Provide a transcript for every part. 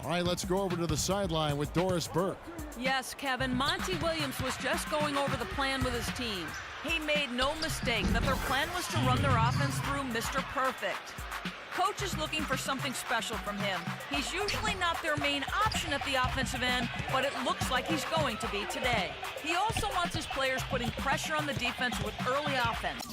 All right, let's go over to the sideline with Doris Burke. Yes, Kevin, Monty Williams was just going over the plan with his team. He made no mistake that their plan was to run their offense through Mr. Perfect. Coach is looking for something special from him. He's usually not their main option at the offensive end, but it looks like he's going to be today. He also wants his players putting pressure on the defense with early offense.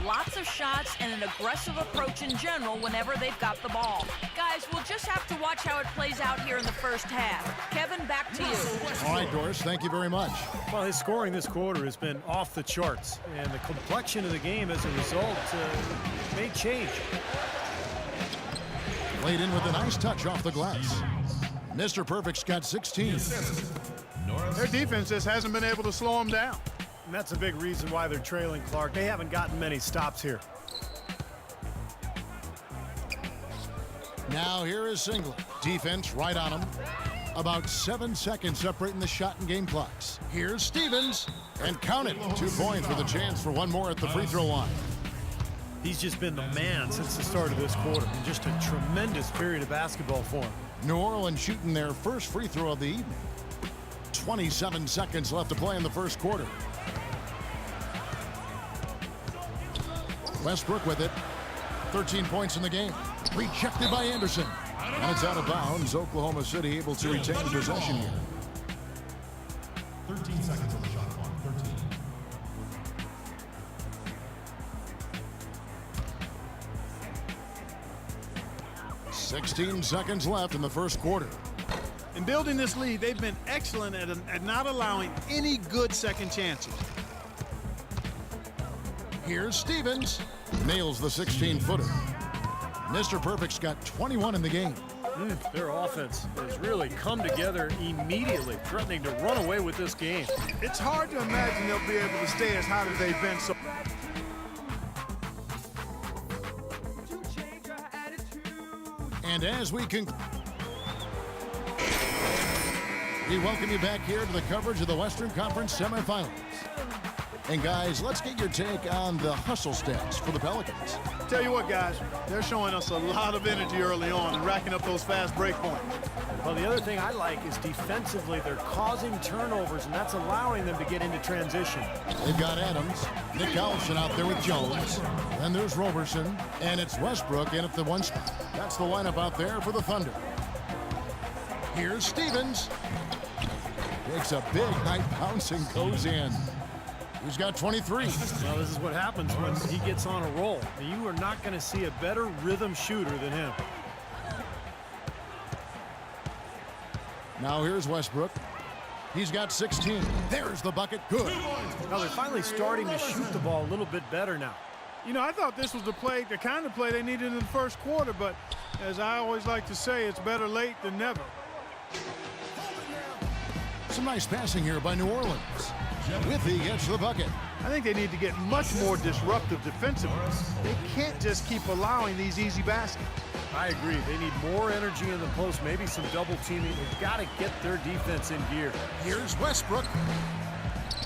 Lots of shots and an aggressive approach in general whenever they've got the ball. Guys, we'll just have to watch how it plays out here in the first half. Kevin, back to you. All right, Doris, thank you very much. Well, his scoring this quarter has been off the charts, and the complexion of the game as a result may change. Laid in with a nice touch off the glass. Mr. Perfect's got 16. Their defense just hasn't been able to slow them down. And that's a big reason why they're trailing, Clark. They haven't gotten many stops here. Now here is Singlet. Defense right on him. About 7 seconds separating the shot and game clocks. Here's Stevens. And count it. 2 points with a chance for one more at the free throw line. He's just been the man since the start of this quarter. And just a tremendous period of basketball for him. New Orleans shooting their first free throw of the evening. 27 seconds left to play in the first quarter. Westbrook with it. 13 points in the game. Rejected by Anderson. And it's out of bounds. Oklahoma City able to retain possession here. 13 seconds on the shot clock. 13. $16 seconds left in the first quarter. In building this lead, they've been excellent at not allowing any good second chances. Here's Stevens. Nails the 16-footer. Mr. Perfect's got 21 in the game. Their offense has really come together immediately, threatening to run away with this game. It's hard to imagine they'll be able to stay as hot as they've been so. And as we welcome you back here to the coverage of the Western Conference semifinals. And guys, let's get your take on the hustle stats for the Pelicans. Tell you what, guys, they're showing us a lot of energy early on and racking up those fast break points. Well, the other thing I like is defensively they're causing turnovers, and that's allowing them to get into transition. They've got Adams, Nick Collison out there with Jones. Then there's Roberson, and it's Westbrook in at the one spot. That's the lineup out there for the Thunder. Here's Stevens. Takes a big height bounce and goes in. He's got 23. Well, this is what happens when he gets on a roll. You are not going to see a better rhythm shooter than him. Now here's Westbrook. He's got 16. There's the bucket. Good. Now they're finally starting to shoot the ball a little bit better now. You know, I thought this was the kind of play they needed in the first quarter, but as I always like to say, it's better late than never. Some nice passing here by New Orleans. With the edge to the bucket. I think they need to get much more disruptive defensively. They can't just keep allowing these easy baskets. I agree. They need more energy in the post, maybe some double teaming. They've got to get their defense in gear. Here's Westbrook.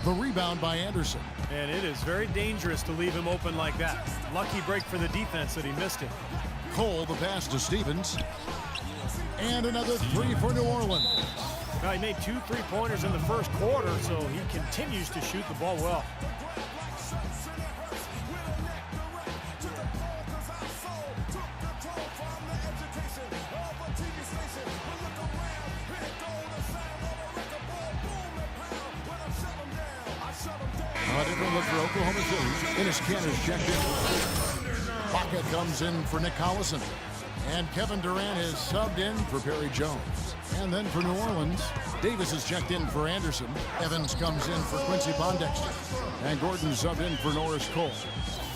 The rebound by Anderson. And it is very dangerous to leave him open like that. Lucky break for the defense that he missed it. Cole, the pass to Stevens. And another three for New Orleans. Now, he made 2 3-pointers in the first quarter, so he continues to shoot the ball well. A different look for Oklahoma City. Ennis Cantor's checked in. Pocket comes in for Nick Collison. And Kevin Durant is subbed in for Perry Jones. And then for New Orleans, Davis is checked in for Anderson. Evans comes in for Quincy Pondexter. And Gordon subbed in for Norris Cole.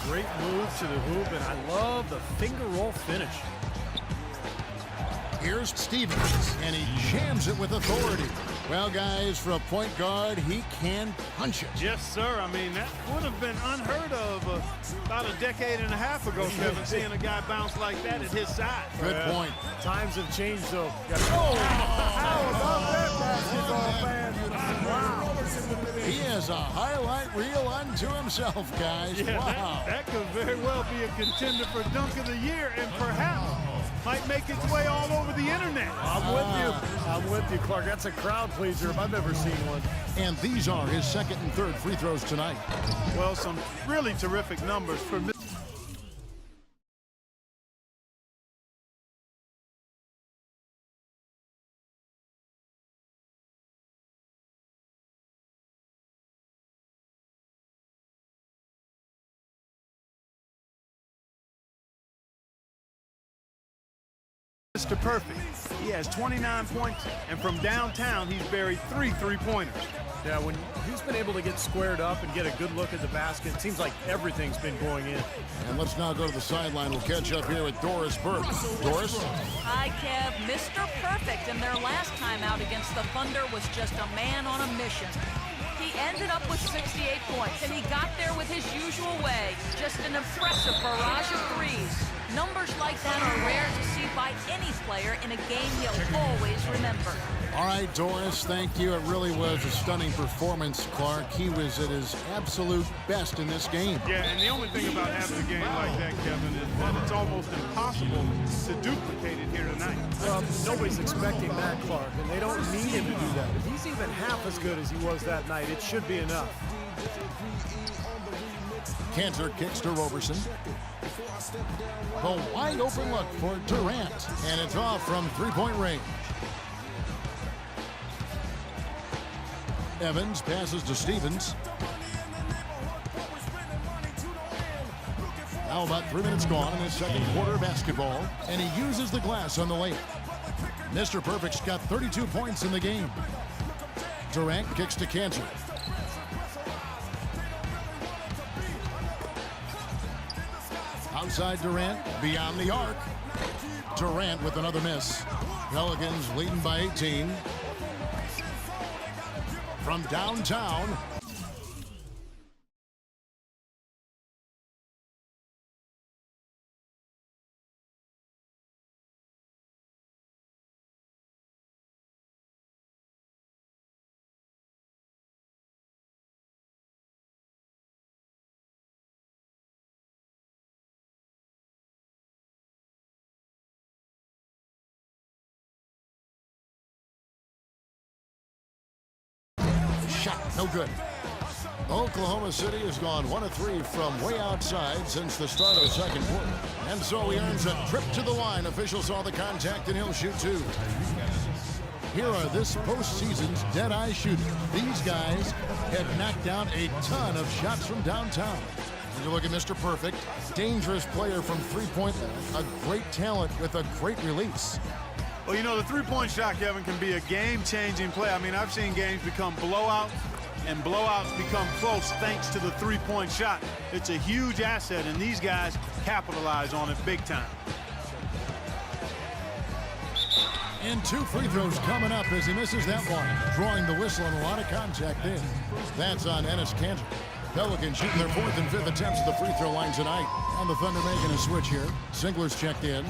Great move to the hoop, and I love the finger roll finish. Here's Stevens, and he jams it with authority. Well, guys, for a point guard, he can punch it. Yes, sir. I mean, that would have been unheard of about a decade and a half ago, Kevin, seeing a guy bounce like that at his size. Good point. Times have changed, though. Oh! How about that, basketball fan? Wow. He has a highlight reel unto himself, guys. Yeah, wow. that could very well be a contender for Dunk of the Year, and perhaps might make its way all over the internet. I'm with you. I'm with you, Clark. That's a crowd pleaser if I've ever seen one. And these are his second and third free throws tonight. Well, some really terrific numbers for Mr. Perfect. He has 29 points, and from downtown, he's buried 3 3-pointers. Yeah, when he's been able to get squared up and get a good look at the basket, it seems like everything's been going in. And let's now go to the sideline. We'll catch up here with Doris Burke. Doris? Hi, Kev. Mr. Perfect in their last time out against the Thunder was just a man on a mission. He ended up with 68 points, and he got there with his usual way. Just an impressive barrage of threes. Numbers like that are rare to see by any player in a game you'll always remember. All right, Doris, thank you. It really was a stunning performance, Clark. He was at his absolute best in this game. Yeah, and the only thing about having a game like that, Kevin, is that it's almost impossible to duplicate it here tonight. Nobody's expecting that, Clark, and they don't need him to do that. If he's even half as good as he was that night, it should be enough. Cantor kicks to Roberson. The wide open look for Durant, and it's off from three-point range. Evans passes to Stevens. Now about 3 minutes gone in his second quarter of basketball, and he uses the glass on the layup. Mr. Perfect's got 32 points in the game. Durant kicks to Cantor. Outside Durant, beyond the arc. Durant with another miss. Pelicans leading by 18. From downtown. Shot, no good. Oklahoma City has gone 1 of 3 from way outside since the start of the second quarter. And so he earns a trip to the line. Officials saw the contact and he'll shoot 2. Here are this postseason's dead-eye shooters. These guys have knocked down a ton of shots from downtown. And you look at Mr. Perfect, dangerous player from three-point, a great talent with a great release. Well, you know, the three-point shot, Kevin, can be a game-changing play. I mean, I've seen games become blowouts, and blowouts become close thanks to the three-point shot. It's a huge asset, and these guys capitalize on it big time. And 2 free throws coming up as he misses that one. Drawing the whistle and a lot of contact there. That's on Enes Kanter. Pelicans shooting their 4th and 5th attempts at the free throw line tonight. And the Thunder making a switch here. Singler's checked in.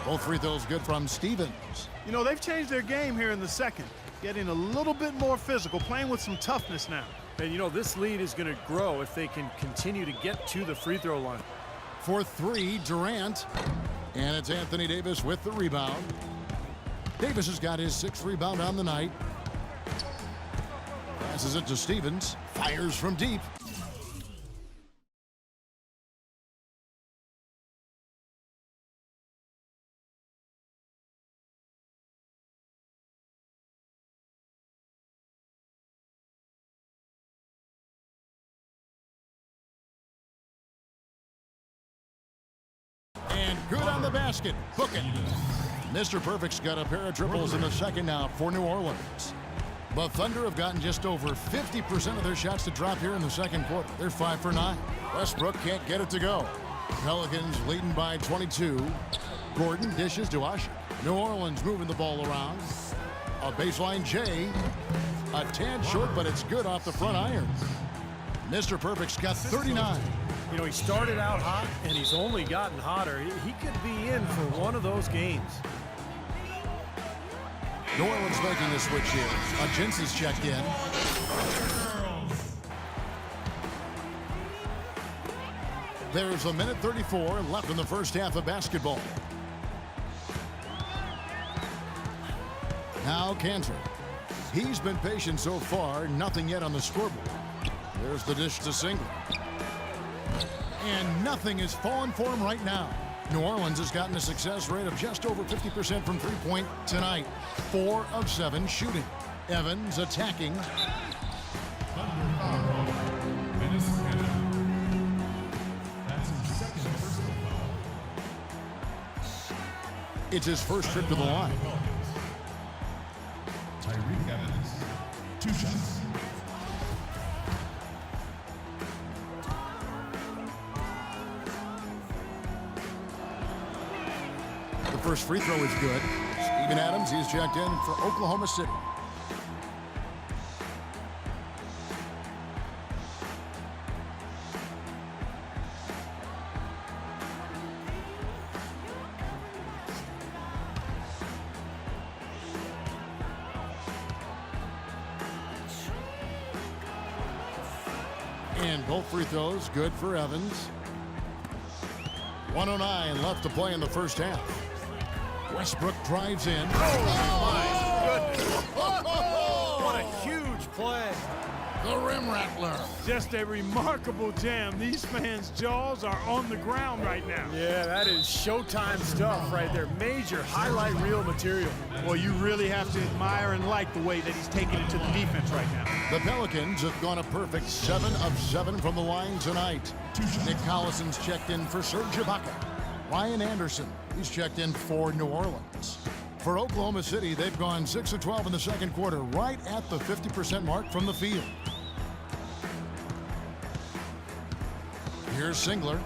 Both free throws good from Stevens. You know, they've changed their game here in the second. Getting a little bit more physical, playing with some toughness now. And, you know, this lead is going to grow if they can continue to get to the free throw line. For 3, Durant. And it's Anthony Davis with the rebound. Davis has got his 6th rebound on the night. Passes it to Stevens. Fires from deep. And good on the basket. Book it. Mr. Perfect's got a pair of triples in the second now for New Orleans. But Thunder have gotten just over 50% of their shots to drop here in the second quarter. They're 5 for 9. Westbrook can't get it to go. Pelicans leading by 22. Gordon dishes to Usher. New Orleans moving the ball around. A baseline J. A tad short, but it's good off the front iron. Mr. Perfect's got 39. You know, he started out hot, and he's only gotten hotter. He could be in for one of those games. New Orleans making a switch here. Jensen's checked in. There's a minute 34 left in the first half of basketball. Now Cantor. He's been patient so far. Nothing yet on the scoreboard. There's the dish to Single. And nothing is falling for him right now. New Orleans has gotten a success rate of just over 50% from three-point tonight. 4 of 7 shooting. Evans attacking. It's his first trip to the line. Tyreke Evans, 2 shots. The first free throw is good. Steven Adams, he's checked in for Oklahoma City. And both free throws good for Evans. 1:09 left to play in the first half. Westbrook drives in. Oh, my goodness. What a huge play. The rim rattler. Just a remarkable jam. These fans' jaws are on the ground right now. Yeah, that is Showtime stuff right there. Major highlight reel material. Well, you really have to admire and like the way that he's taking it to the defense right now. The Pelicans have gone a perfect 7 of 7 from the line tonight. Nick Collison's checked in for Serge Ibaka. Ryan Anderson, he's checked in for New Orleans. For Oklahoma City, they've gone 6 of 12 in the second quarter, right at the 50% mark from the field. Here's Singler.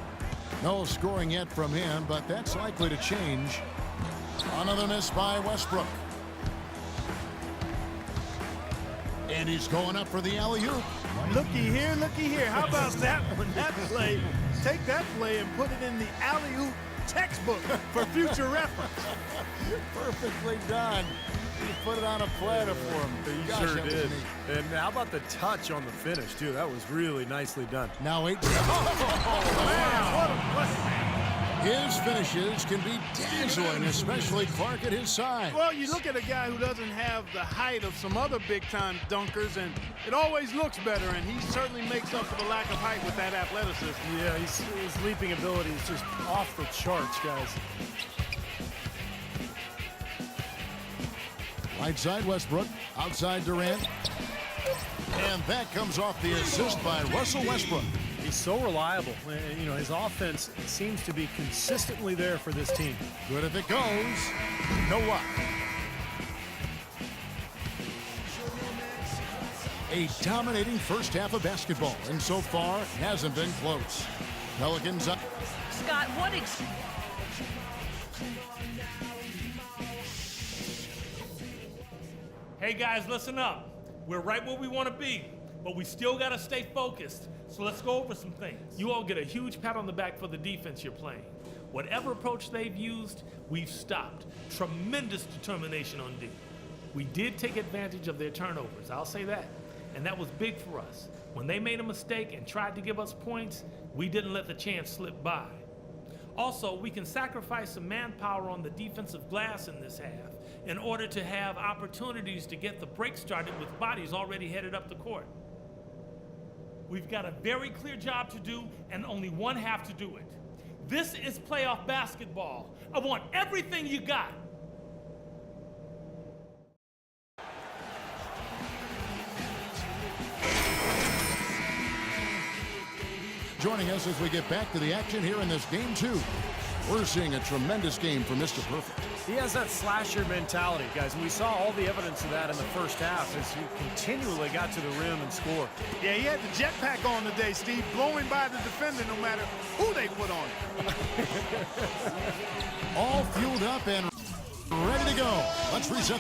No scoring yet from him, but that's likely to change. Another miss by Westbrook. And he's going up for the alley-oop. Looky here. How about that one? That play. Take that play and put it in the alley-oop textbook for future reference. Perfectly done. He put it on a platter for him. He sure did. And how about the touch on the finish, too? That was really nicely done. Now 8. Oh, man, what a play. His finishes can be dazzling, especially Clark at his side. Well, you look at a guy who doesn't have the height of some other big-time dunkers, and it always looks better, and he certainly makes up for the lack of height with that athleticism. Yeah, his leaping ability is just off the charts, guys. Right side Westbrook, outside Durant. And that comes off the assist by Russell Westbrook. He's so reliable. You know, his offense seems to be consistently there for this team. Good if it goes. No what? A dominating first half of basketball, and so far hasn't been close. Pelicans up. Scott, what Hey guys, listen up. We're right where we want to be, but we still got to stay focused. So let's go over some things. You all get a huge pat on the back for the defense you're playing. Whatever approach they've used, we've stopped. Tremendous determination on D. We did take advantage of their turnovers, I'll say that. And that was big for us. When they made a mistake and tried to give us points, we didn't let the chance slip by. Also, we can sacrifice some manpower on the defensive glass in this half in order to have opportunities to get the break started with bodies already headed up the court. We've got a very clear job to do and only one half to do it. This is playoff basketball. I want everything you got. Joining us as we get back to the action here in this game 2. We're seeing a tremendous game from Mr. Perfect. He has that slasher mentality, guys, and we saw all the evidence of that in the first half as he continually got to the rim and scored. Yeah, he had the jetpack on today, Steve, blowing by the defender no matter who they put on him. All fueled up and ready to go. Let's reset.